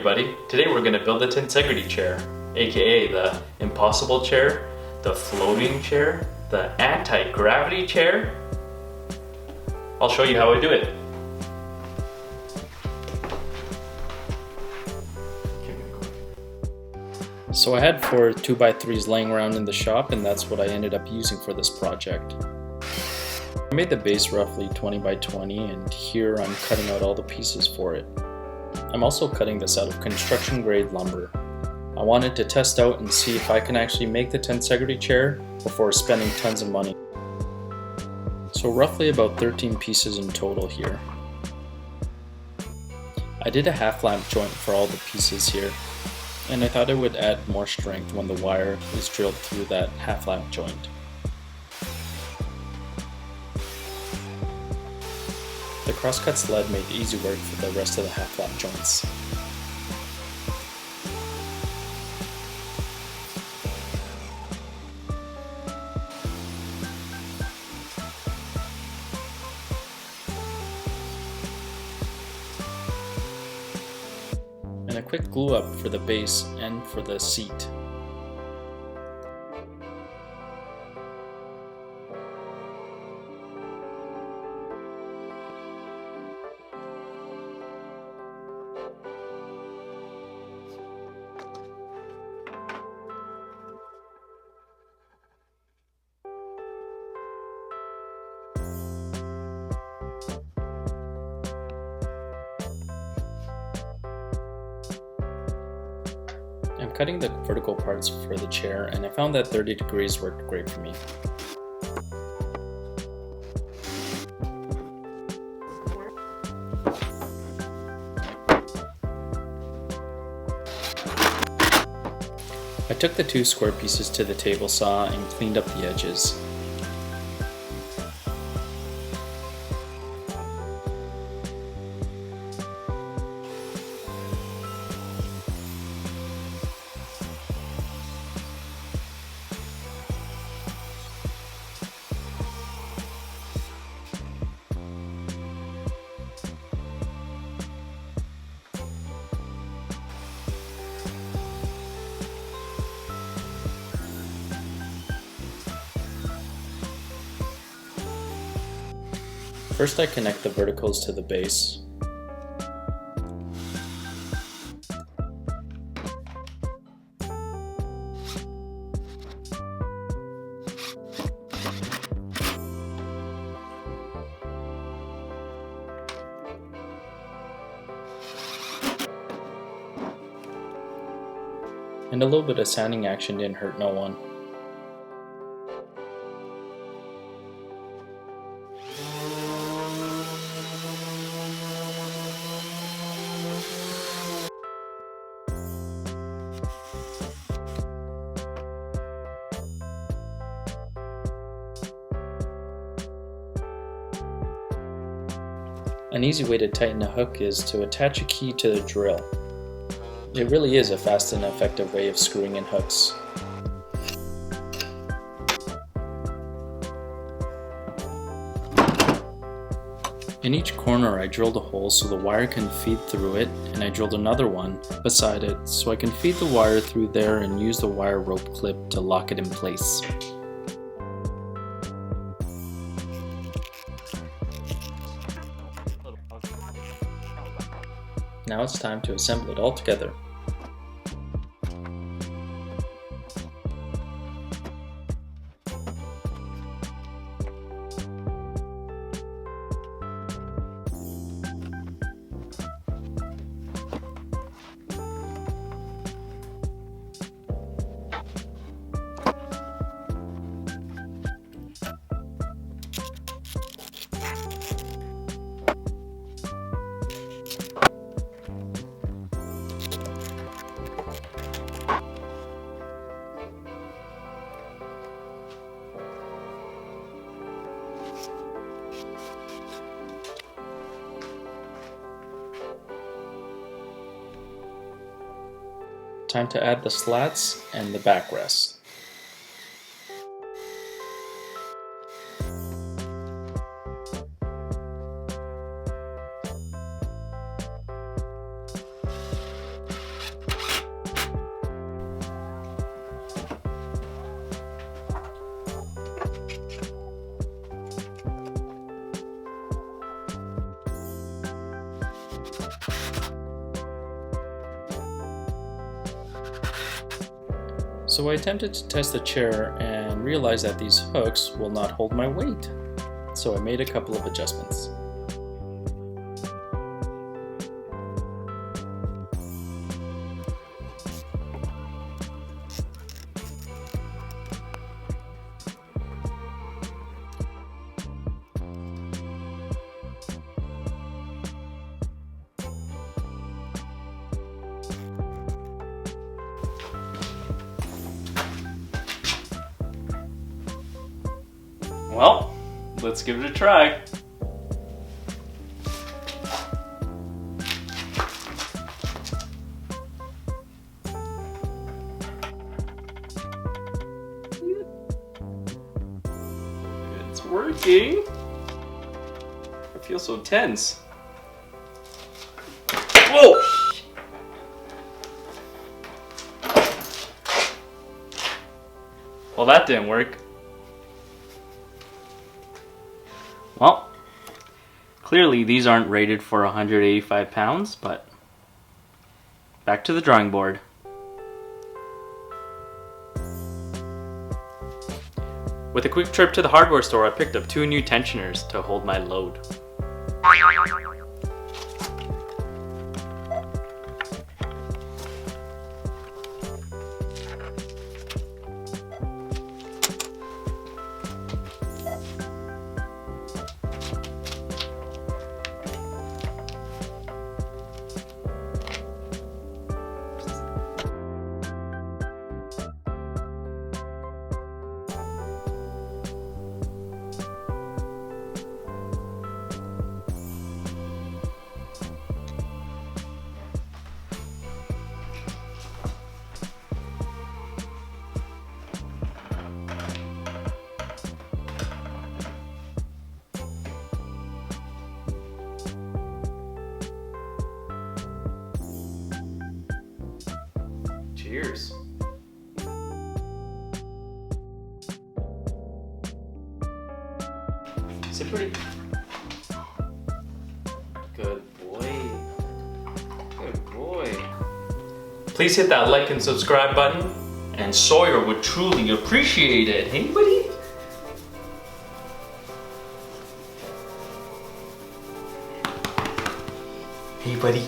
everybody! Today we're going to build the Tensegrity chair, aka the impossible chair, the floating chair, the anti-gravity chair. I'll show you how I do it. So I had 4 2x3s laying around in the shop, and that's what I ended up using for this project. I made the base roughly 20 by 20, and here I'm cutting out all the pieces for it. I'm also cutting this out of construction grade lumber. I wanted to test out and see if I can actually make the Tensegrity chair before spending tons of money. So roughly about 13 pieces in total here. I did a half lamp joint for all the pieces here, and I thought it would add more strength when the wire is drilled through that half lamp joint. The crosscut sled made easy work for the rest of the half lamp joints. And a quick glue up for the base and for the seat. I'm cutting the vertical parts for the chair, and I found that 30 degrees worked great for me. I took the 2 square pieces to the table saw and cleaned up the edges. First I connect the verticals to the base. And a little bit of sanding action didn't hurt no one. An easy way to tighten a hook is to attach a key to the drill. It really is a fast and effective way of screwing in hooks. In each corner I drilled a hole so the wire can feed through it, and I drilled another one beside it so I can feed the wire through there and use the wire rope clip to lock it in place. Now it's time to assemble it all together. Time to add the slats and the backrest. So I attempted to test the chair and realized that these hooks will not hold my weight. So I made a couple of adjustments. Well, let's give it a try. It's working. I feel so tense. Whoa! Well, that didn't work. Well, clearly these aren't rated for 185 pounds, but back to the drawing board. With a quick trip to the hardware store, I picked up 2 new tensioners to hold my load. Cheers. Sit pretty. Good boy. Good boy. Please hit that like and subscribe button, and Sawyer would truly appreciate it. Anybody? Hey buddy.